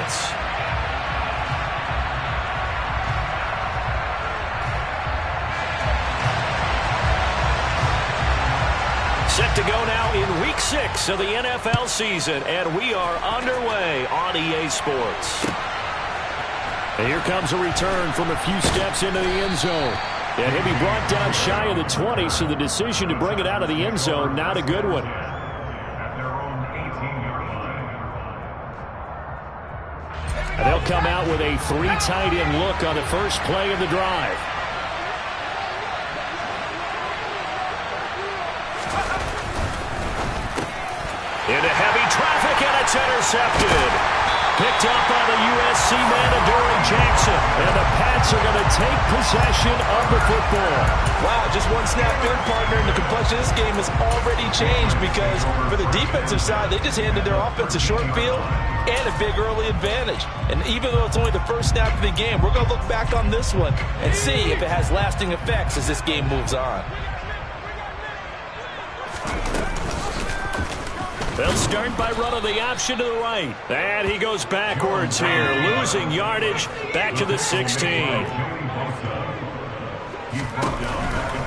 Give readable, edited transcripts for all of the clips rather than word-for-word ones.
Patriots. Set to go now in Week 6 of the NFL season, and we are underway on EA Sports. And here comes a return from a few steps into the end zone. And he'll be brought down shy of the 20, so the decision to bring it out of the end zone, not a good one. And they'll come out with a 3 tight end look on the first play of the drive. Into heavy traffic, and it's intercepted. Picked up by the USC man, Adoree Jackson. And the Pats are going to take possession of the football. Wow, just one snap in, partner, and the complexion of this game has already changed because for the defensive side, they just handed their offense a short field and a big early advantage. And even though it's only the first snap of the game, we're going to look back on this one and see if it has lasting effects as this game moves on. They'll start by running the option to the right. And he goes backwards here, losing yardage back to the 16.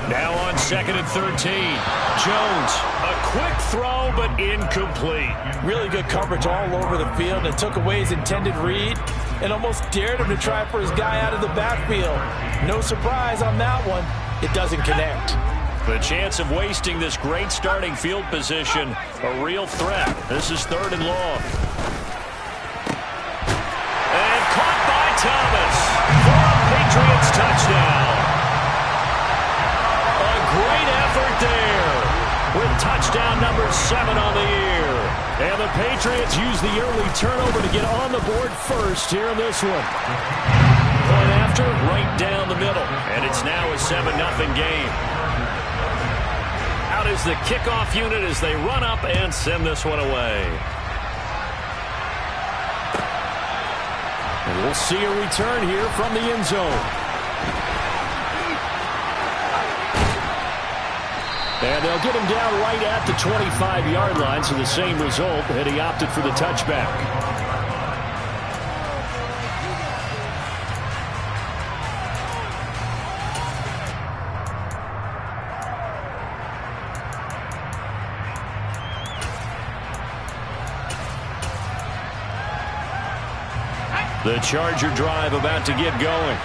Now on 2nd and 13. Jones, a quick throw, but incomplete. Really good coverage all over the field and took away his intended read and almost dared him to try for his guy out of the backfield. No surprise on that one. It doesn't connect. The chance of wasting this great starting field position, a real threat. This is 3rd and long. And caught by Thomas for a Patriots touchdown. A great effort there with touchdown number 7 on the year. And the Patriots use the early turnover to get on the board first here in this one. Point after, right down the middle. And it's now a 7-0 game. Out is the kickoff unit as they run up and send this one away. And we'll see a return here from the end zone. And they'll get him down right at the 25-yard line, so the same result, and he opted for the touchback. The Charger drive about to get going.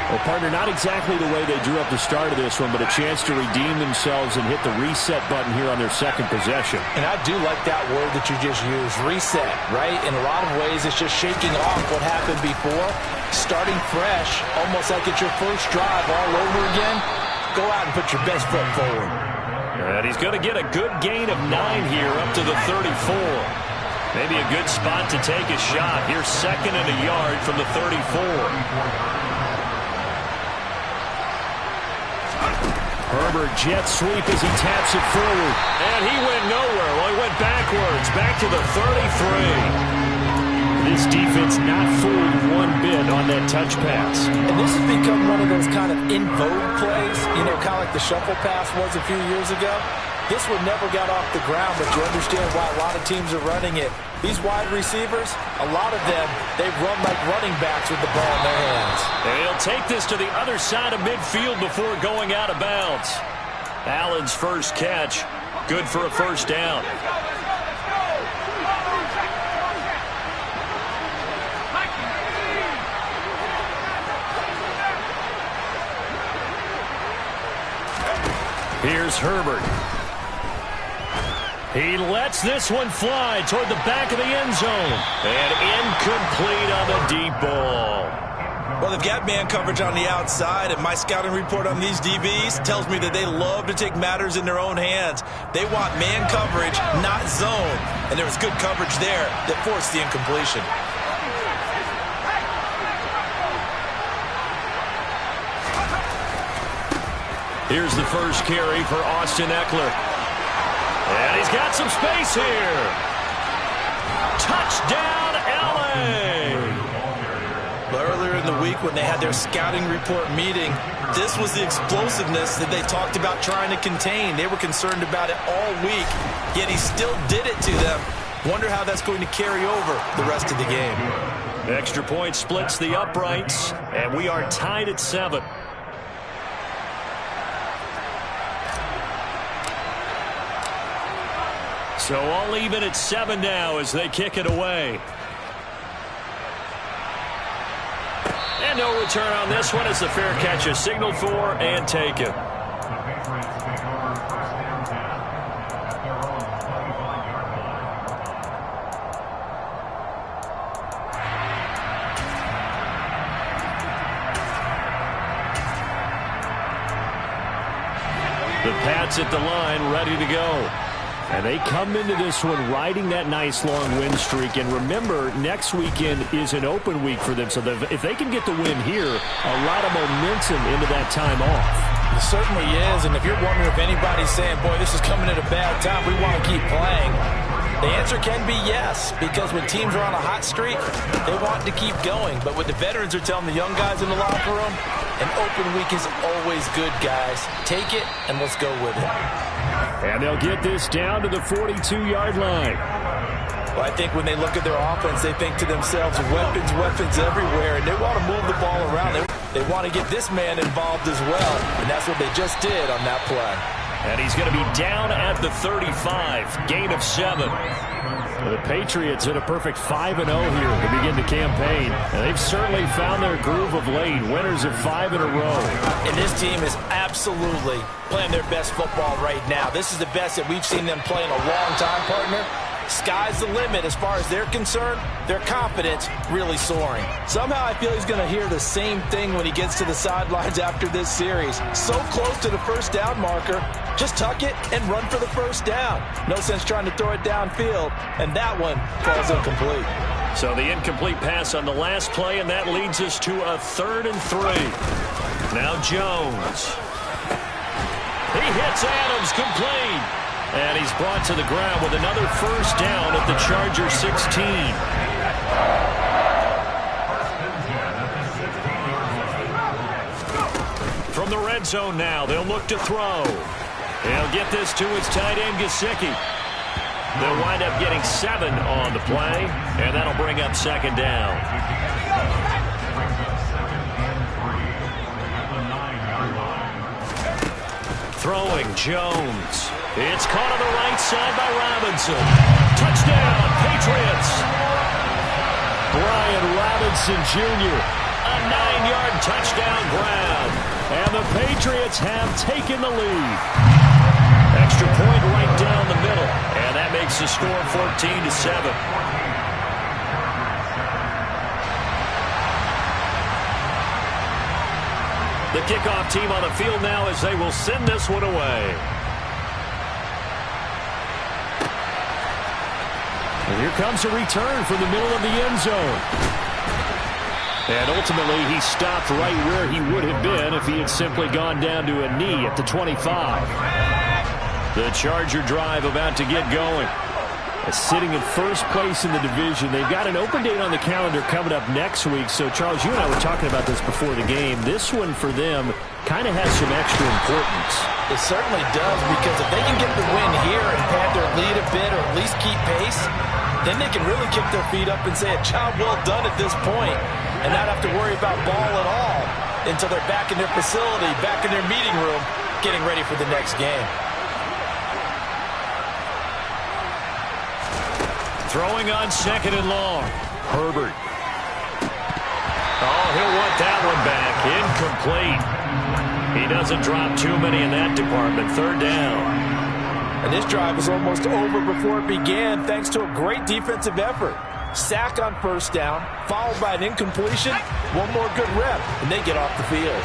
Well, partner, not exactly the way they drew up the start of this one, but a chance to redeem themselves and hit the reset button here on their second possession. And I do like that word that you just used, reset, right? In a lot of ways, it's just shaking off what happened before, starting fresh, almost like it's your first drive all over again. Go out and put your best foot forward. And he's going to get a good gain of 9 here up to the 34. Maybe a good spot to take a shot. Here's 2nd and a yard from the 34. Herbert jet sweep as he taps it forward. And he went nowhere. Well, he went backwards, back to the 33. This defense not fooled one bit on that touch pass. And this has become one of those kind of in vogue plays, you know, kind of like the shuffle pass was a few years ago. This one never got off the ground, but you understand why a lot of teams are running it. These wide receivers, a lot of them, they run like running backs with the ball in their hands. And he'll take this to the other side of midfield before going out of bounds. Allen's first catch, good for a first down. Here's Herbert. He lets this one fly toward the back of the end zone. And incomplete on the deep ball. Well, they've got man coverage on the outside, and my scouting report on these DBs tells me that they love to take matters in their own hands. They want man coverage, not zone. And there was good coverage there that forced the incompletion. Here's the first carry for Austin Eckler. And he's got some space here. Touchdown, L.A. Earlier in the week when they had their scouting report meeting, this was the explosiveness that they talked about trying to contain. They were concerned about it all week, yet he still did it to them. Wonder how that's going to carry over the rest of the game. Extra point splits the uprights, and we are tied at 7. So all even at 7 now as they kick it away. And no return on this one as the fair catch is signaled for and taken. The Pats at the line, ready to go. And they come into this one riding that nice long win streak. And remember, next weekend is an open week for them. So if they can get the win here, a lot of momentum into that time off. It certainly is. And if you're wondering if anybody's saying, boy, this is coming at a bad time, we want to keep playing, the answer can be yes. Because when teams are on a hot streak, they want to keep going. But what the veterans are telling the young guys in the locker room, an open week is always good, guys. Take it, and let's go with it. And they'll get this down to the 42-yard line. Well, I think when they look at their offense, they think to themselves, weapons, weapons everywhere, and they want to move the ball around. They want to get this man involved as well, and that's what they just did on that play. And he's going to be down at the 35, gain of 7. The Patriots hit a perfect 5-0 here to begin the campaign. And they've certainly found their groove of late, winners of 5 in a row. And this team is absolutely playing their best football right now. This is the best that we've seen them play in a long time, partner. Sky's the limit as far as they're concerned. Their confidence really soaring. Somehow I feel he's going to hear the same thing when he gets to the sidelines after this series. So close to the first down marker. Just tuck it and run for the first down. No sense trying to throw it downfield. And that one falls incomplete. So the incomplete pass on the last play, and that leads us to a 3rd and 3. Now Jones. He hits Adams complete. And he's brought to the ground with another first down at the Chargers 16. From the red zone now, they'll look to throw. He'll get this to his tight end, Gesicki. They'll wind up getting 7 on the play, and that'll bring up 2nd down. Throwing Jones. It's caught on the right side by Robinson. Touchdown, Patriots. Brian Robinson Jr. A 9-yard touchdown grab. And the Patriots have taken the lead. Extra point right down the middle. And that makes the score 14-7. The kickoff team on the field now as they will send this one away. And here comes a return from the middle of the end zone. And ultimately, he stopped right where he would have been if he had simply gone down to a knee at the 25. The Charger drive about to get going. Sitting in first place in the division. They've got an open date on the calendar coming up next week. So, Charles, you and I were talking about this before the game. This one for them kind of has some extra importance. It certainly does, because if they can get the win here and pad their lead a bit or at least keep pace, then they can really kick their feet up and say a job well done at this point and not have to worry about ball at all until they're back in their facility, back in their meeting room, getting ready for the next game. Throwing on 2nd and long. Herbert. Oh, he'll want that one back. Incomplete. He doesn't drop too many in that department. 3rd down. And this drive was almost over before it began thanks to a great defensive effort. Sack on first down, followed by an incompletion. One more good rep, and they get off the field.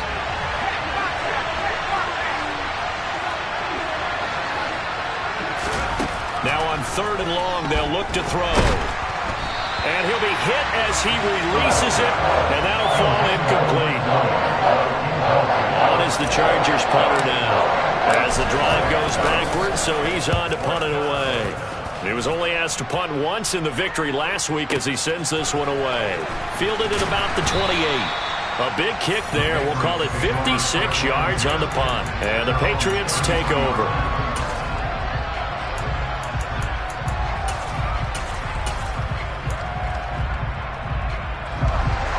Now on 3rd and long, they'll look to throw. And he'll be hit as he releases it, and that'll fall incomplete. On is the Chargers punter now. As the drive goes backwards, so he's on to punt it away. He was only asked to punt once in the victory last week as he sends this one away. Fielded at about the 28. A big kick there. We'll call it 56 yards on the punt. And the Patriots take over.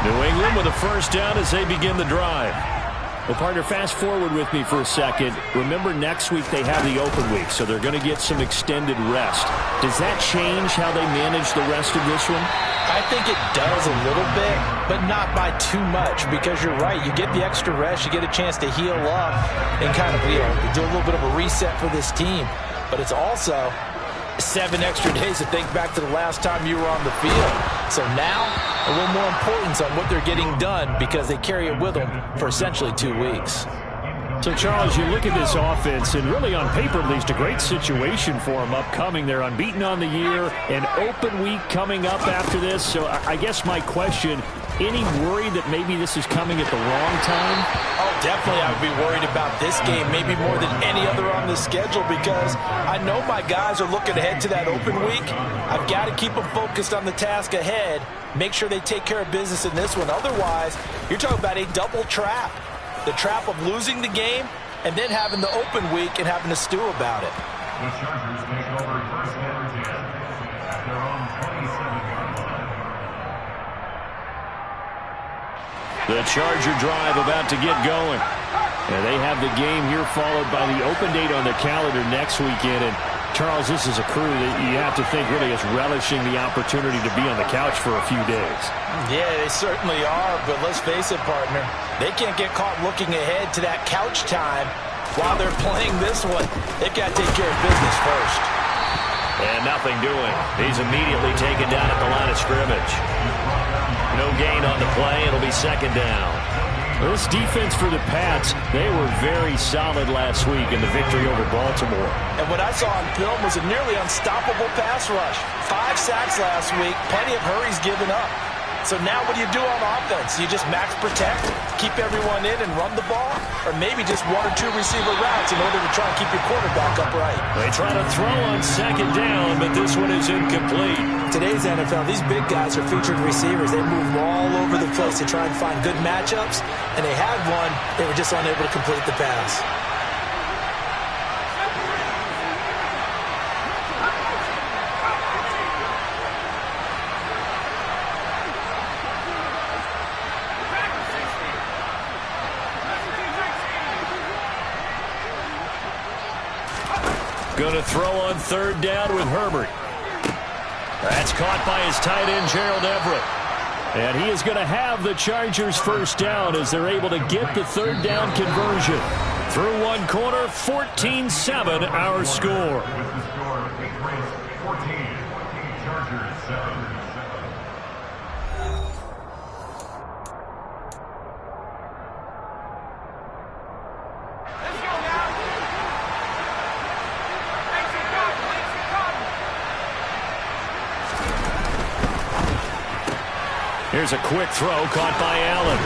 New England with a first down as they begin the drive. Well, partner, fast forward with me for a second. Remember, next week they have the open week, so they're going to get some extended rest. Does that change how they manage the rest of this one? I think it does a little bit, but not by too much, because you're right. You get the extra rest, you get a chance to heal up and kind of, do a little bit of a reset for this team. But it's also 7 extra days to think back to the last time you were on the field. So now, a little more importance on what they're getting done because they carry it with them for essentially 2 weeks. So, Charles, you look at this offense, and really on paper, at least, a great situation for them upcoming. They're unbeaten on the year, an open week coming up after this. So I guess my question, any worry that maybe this is coming at the wrong time? Oh, definitely I would be worried about this game, maybe more than any other on the schedule, because I know my guys are looking ahead to that open week. I've got to keep them focused on the task ahead, make sure they take care of business in this one. Otherwise, you're talking about a double trap. The trap of losing the game and then having the open week and having to stew about it. The Chargers take over first and 10 at their own 27-yard line. The Charger drive about to get going. And they have the game here followed by the open date on the calendar next weekend. And Charles, this is a crew that you have to think really is relishing the opportunity to be on the couch for a few days. Yeah, they certainly are, but let's face it, partner. They can't get caught looking ahead to that couch time while they're playing this one. They've got to take care of business first. And nothing doing. He's immediately taken down at the line of scrimmage. No gain on the play. It'll be second down. This defense for the Pats, they were very solid last week in the victory over Baltimore. And what I saw on film was a nearly unstoppable pass rush. 5 sacks last week, plenty of hurries given up. So now what do you do on offense? You just max protect, keep everyone in and run the ball, or maybe just 1 or 2 receiver routes in order to try and keep your quarterback upright. They try to throw on second down, but this one is incomplete. Today's NFL, these big guys are featured receivers. They move all over the place to try and find good matchups, and they had one. They were just unable to complete the pass. Going to throw on third down with Herbert. That's caught by his tight end, Gerald Everett. And he is going to have the Chargers first down as they're able to get the third down conversion. Through one quarter, 14-7 our score. With the score, Patriots 14, Chargers 7. Here's a quick throw caught by Allen.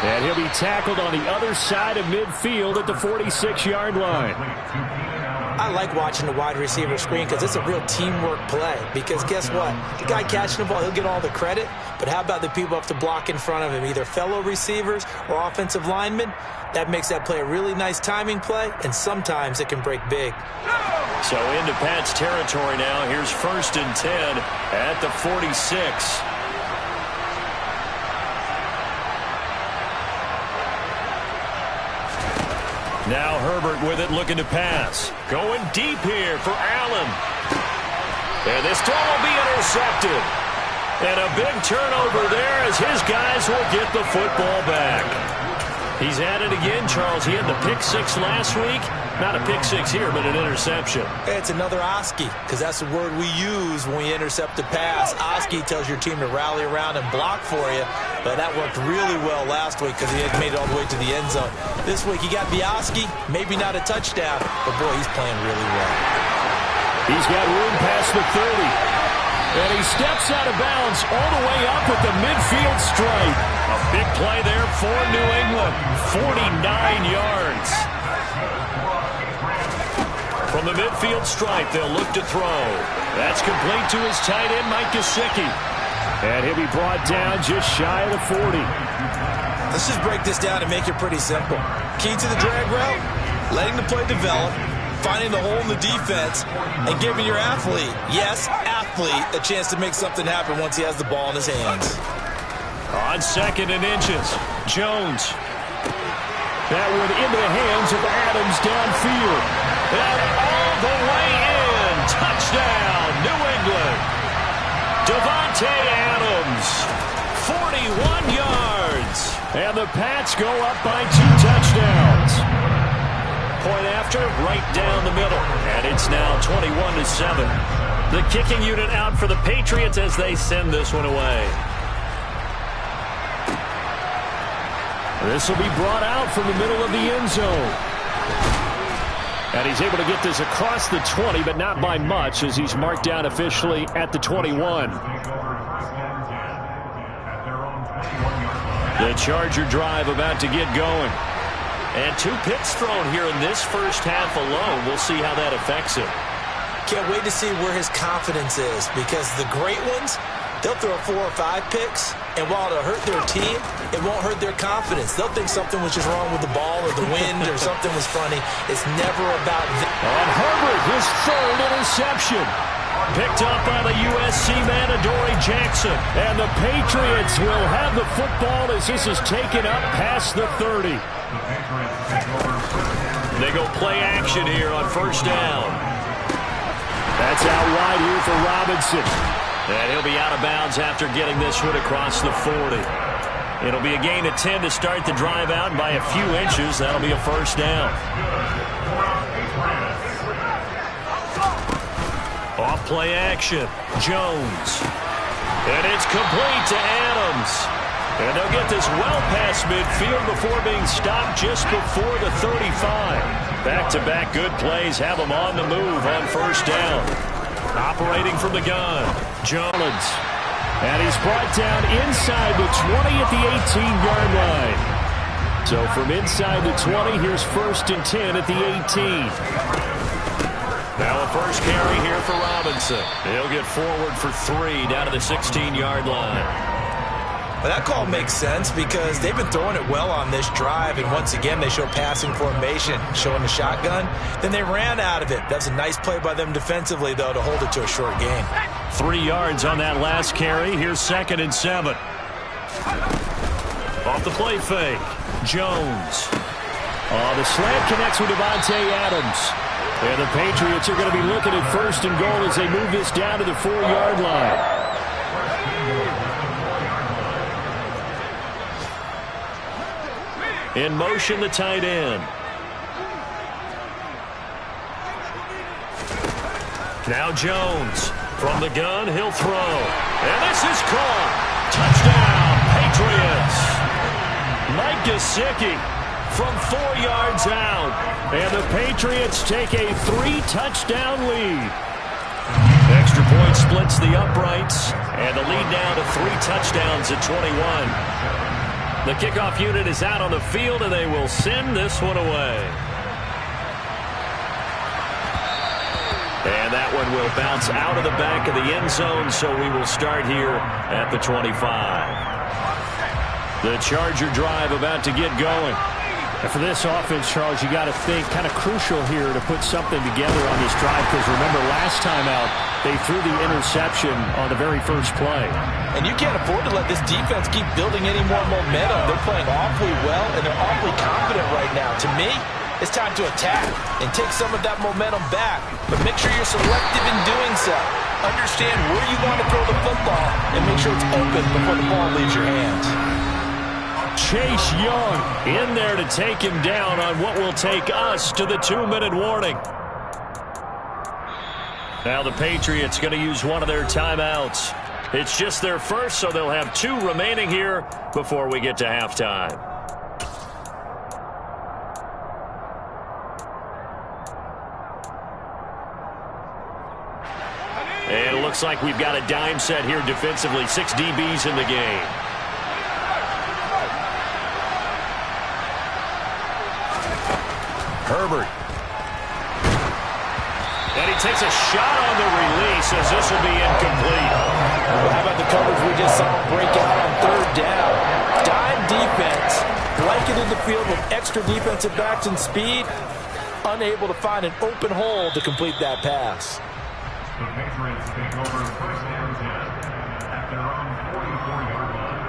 And he'll be tackled on the other side of midfield at the 46-yard line. I like watching the wide receiver screen because it's a real teamwork play. Because guess what? The guy catching the ball, he'll get all the credit. But how about the people up to block in front of him, either fellow receivers or offensive linemen? That makes that play a really nice timing play, and sometimes it can break big. So into Pat's territory now. Here's first and 10 at the 46. Now Herbert with it, looking to pass. Going deep here for Allen. And this throw will be intercepted. And a big turnover there as his guys will get the football back. He's at it again, Charles. He had the pick 6 last week. Not a pick 6 here, but an interception. It's another Oski, because that's the word we use when we intercept a pass. Oski tells your team to rally around and block for you, but that worked really well last week because he had made it all the way to the end zone. This week he got the Oski, maybe not a touchdown, but boy, he's playing really well. He's got room past the 30. And he steps out of bounds all the way up at the midfield stripe. A big play there for New England. 49 yards. From the midfield stripe, they'll look to throw. That's complete to his tight end, Mike Gesicki. And he'll be brought down just shy of the 40. Let's just break this down and make it pretty simple. Key to the drag route, letting the play develop, finding the hole in the defense, and giving your athlete, yes, athlete, a chance to make something happen once he has the ball in his hands. On On 2nd and inches, Jones. That one into the hands of Adams downfield. And all the way in. Touchdown, New England. Davante Adams, 41 yards. And the Pats go up by 2 touchdowns. Point after, right down the middle. And it's now 21-7. The kicking unit out for the Patriots as they send this one away. This will be brought out from the middle of the end zone. And he's able to get this across the 20, but not by much, as he's marked down officially at the 21. The Charger drive about to get going. And 2 picks thrown here in this first half alone. We'll see how that affects him. Can't wait to see where his confidence is, because the great ones, they'll throw 4 or 5 picks, and while it'll hurt their team, it won't hurt their confidence. They'll think something was just wrong with the ball or the wind or something was funny. It's never about them. On Herbert, his 3rd interception. Picked up by the USC man, Adoree Jackson. And the Patriots will have the football as this is taken up past the 30. They go play action here on 1st down. That's out wide here for Robinson. And he'll be out of bounds after getting this one across the 40. It'll be a gain of 10 to start the drive out, and by a few inches, that'll be a 1st down. Off play action, Jones. And it's complete to Adams. And they'll get this well past midfield before being stopped just before the 35. Back-to-back good plays have them on the move on 1st down. Operating from the gun, Jones. And he's brought down inside the 20 at the 18-yard line. So from inside the 20, here's 1st and 10 at the 18. Now a first carry here for Robinson. He'll get forward for 3 down to the 16-yard line. Well, that call makes sense because they've been throwing it well on this drive, and once again they show passing formation, showing the shotgun. Then they ran out of it. That's a nice play by them defensively, though, to hold it to a short game. 3 yards on that last carry. Here's 2nd and 7. Off the play fake, Jones. The slant connects with Davante Adams. And the Patriots are going to be looking at 1st and goal as they move this down to the 4-yard line. In motion, the tight end. Now Jones. From the gun, he'll throw. And this is caught. Touchdown, Patriots. Mike Gesicki from 4 yards out. And the Patriots take a 3-touchdown lead. Extra point splits the uprights. And the lead now to 3 touchdowns at 21. The kickoff unit is out on the field, and they will send this one away. And that one will bounce out of the back of the end zone, so we will start here at the 25. The Charger drive about to get going. And for this offense, Charles, you got to think kind of crucial here to put something together on this drive, because remember last time out, they threw the interception on the very first play. And you can't afford to let this defense keep building any more momentum. They're playing awfully well, and they're awfully confident right now. To me, it's time to attack and take some of that momentum back. But make sure you're selective in doing so. Understand where you want to throw the football and make sure it's open before the ball leaves your hands. Chase Young in there to take him down on what will take us to the 2-minute warning. Now the Patriots going to use one of their timeouts. It's just their first, so they'll have 2 remaining here before we get to halftime. And it looks like we've got a dime set here defensively. 6 DBs in the game. Herbert. And he takes a shot on the release as this will be incomplete. Well, how about the coverage we just saw break out on 3rd down? Dime defense, blanketed the field with extra defensive backs and speed, unable to find an open hole to complete that pass. The Patriots take over 1st and 10 at their own 44-yard line.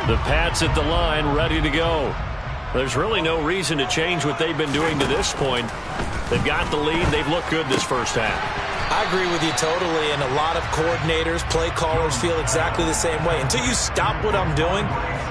The Pats at the line, ready to go. There's really no reason to change what they've been doing to this point. They've got the lead. They've looked good this first half. I agree with you totally, and a lot of coordinators, play callers feel exactly the same way. Until you stop what I'm doing,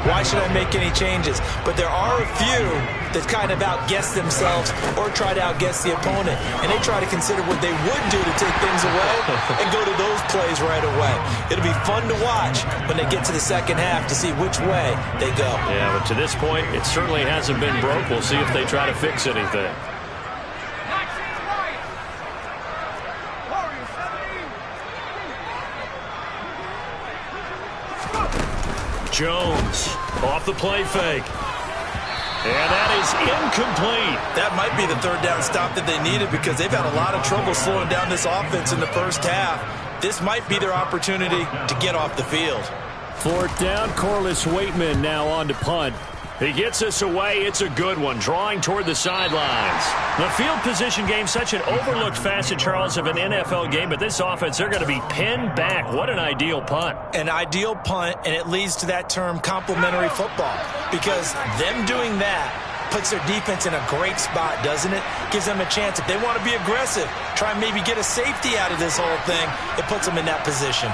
why should I make any changes? But there are a few that kind of outguess themselves or try to outguess the opponent, and they try to consider what they would do to take things away and go to those plays right away. It'll be fun to watch when they get to the second half to see which way they go. Yeah, but to this point, it certainly hasn't been broke. We'll see if they try to fix anything. Jones off the play fake. And that is incomplete. That might be the third down stop that they needed because they've had a lot of trouble slowing down this offense in the first half. This might be their opportunity to get off the field. Fourth down, Corliss Waitman now on to punt. He gets us away. It's a good one, drawing toward the sidelines. The field position game, such an overlooked facet, Charles, of an NFL game, but this offense, they're going to be pinned back. What an ideal punt. An ideal punt, and it leads to that term complementary football, because them doing that puts their defense in a great spot, doesn't it? Gives them a chance. If they want to be aggressive, try and maybe get a safety out of this whole thing, it puts them in that position.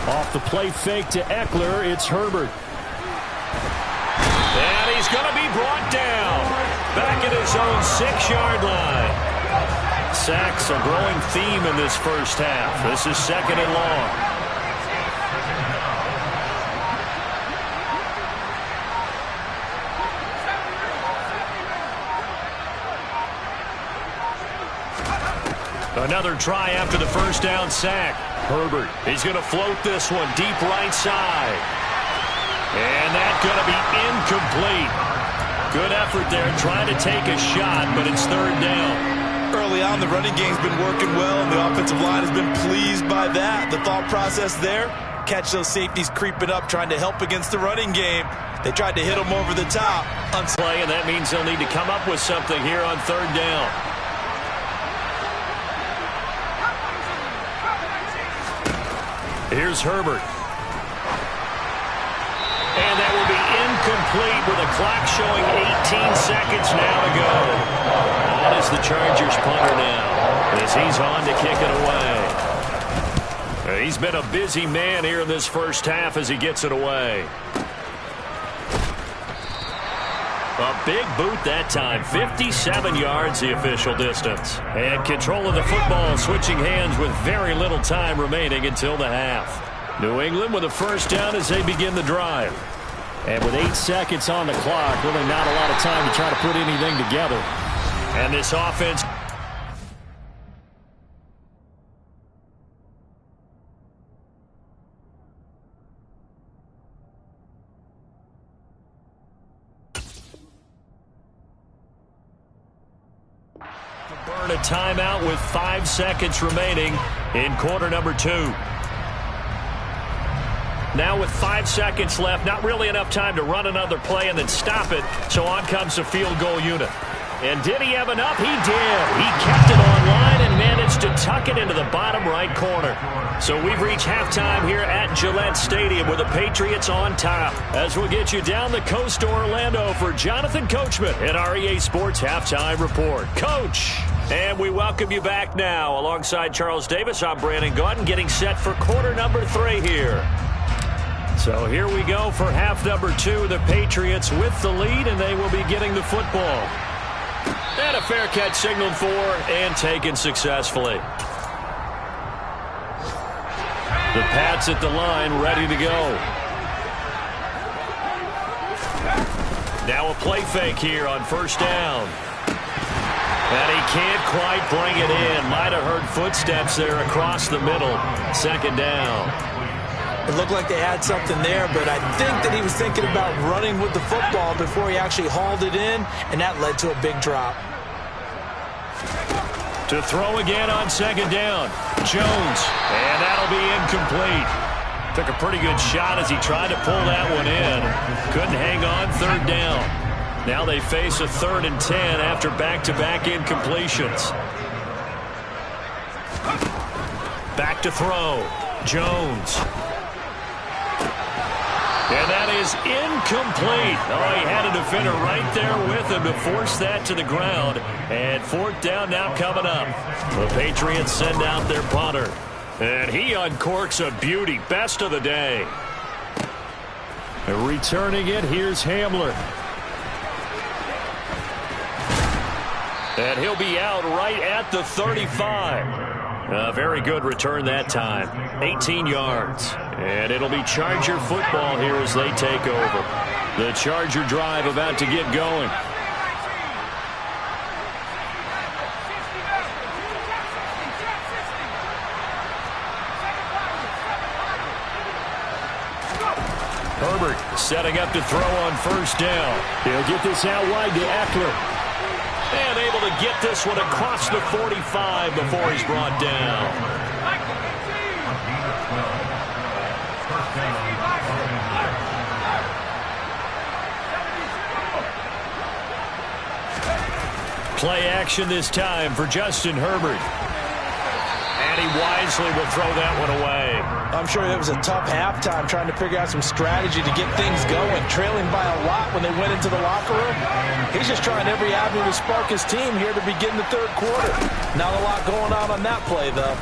Off the play fake to Eckler, it's Herbert. And he's going to be brought down. Back at his own 6-yard line. Sacks a growing theme in this first half. This is second and long. Another try after the first down sack. Herbert, he's going to float this one deep right side. And that's going to be incomplete. Good effort there trying to take a shot, but it's third down. Early on, the running game's been working well, and the offensive line has been pleased by that. The thought process there, catch those safeties creeping up, trying to help against the running game. They tried to hit them over the top. Play, and that means they'll need to come up with something here on third down. Here's Herbert. And that will be incomplete with the clock showing 18 seconds now to go. On is the Chargers punter now as he's on to kick it away. He's been a busy man here in this first half as he gets it away. A big boot that time. 57 yards the official distance. And control of the football switching hands with very little time remaining until the half. New England with a first down as they begin the drive. And with 8 seconds on the clock, really not a lot of time to try to put anything together. And this offense... burn a timeout with 5 seconds remaining in quarter number 2. Now with 5 seconds left, not really enough time to run another play and then stop it, so on comes the field goal unit. And did he have enough? He did. He kept it online and managed to tuck it into the bottom right corner. So we've reached halftime here at Gillette Stadium with the Patriots on top. As we'll get you down the coast to Orlando for Jonathan Coachman at our EA Sports Halftime Report. Coach! And we welcome you back now. Alongside Charles Davis, I'm Brandon Gaudin, getting set for quarter number 3 here. So here we go for half number 2. The Patriots with the lead, and they will be getting the football. And a fair catch signaled for and taken successfully. The Pats at the line, ready to go. Now a play fake here on first down. And he can't quite bring it in. Might have heard footsteps there across the middle. Second down. It looked like they had something there, but I think that he was thinking about running with the football before he actually hauled it in, and that led to a big drop. To throw again on second down. Jones. And that'll be incomplete. Took a pretty good shot as he tried to pull that one in. Couldn't hang on. Third down. Now they face a 3rd and 10 after back-to-back incompletions. Back to throw. Jones. And that is incomplete. Oh, he had a defender right there with him to force that to the ground. And fourth down now coming up. The Patriots send out their punter. And he uncorks a beauty. Best of the day. Returning it, here's Hamler. And he'll be out right at the 35. A very good return that time. 18 yards. And it'll be Charger football here as they take over. The Charger drive about to get going. Herbert setting up to throw on first down. He'll get this out wide to Eckler. And able to get this one across the 45 before he's brought down. Play action this time for Justin Herbert. And he wisely will throw that one away. I'm sure it was a tough halftime trying to figure out some strategy to get things going. Trailing by a lot when they went into the locker room. He's just trying every avenue to spark his team here to begin the third quarter. Not a lot going on that play, though.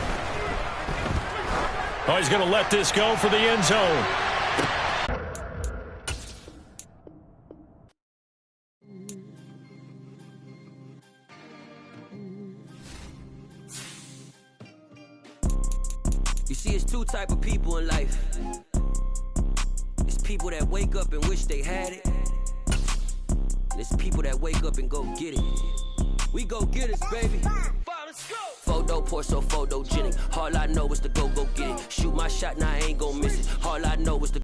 Oh, he's going to let this go for the end zone. You see, it's two type of people in life. It's people that wake up and wish they had it. And it's people that wake up and go get it. We go get it, baby. Photo pour so photogenic. All I know is to go get it. Shoot my shot, now I ain't gon' miss it. All I know is to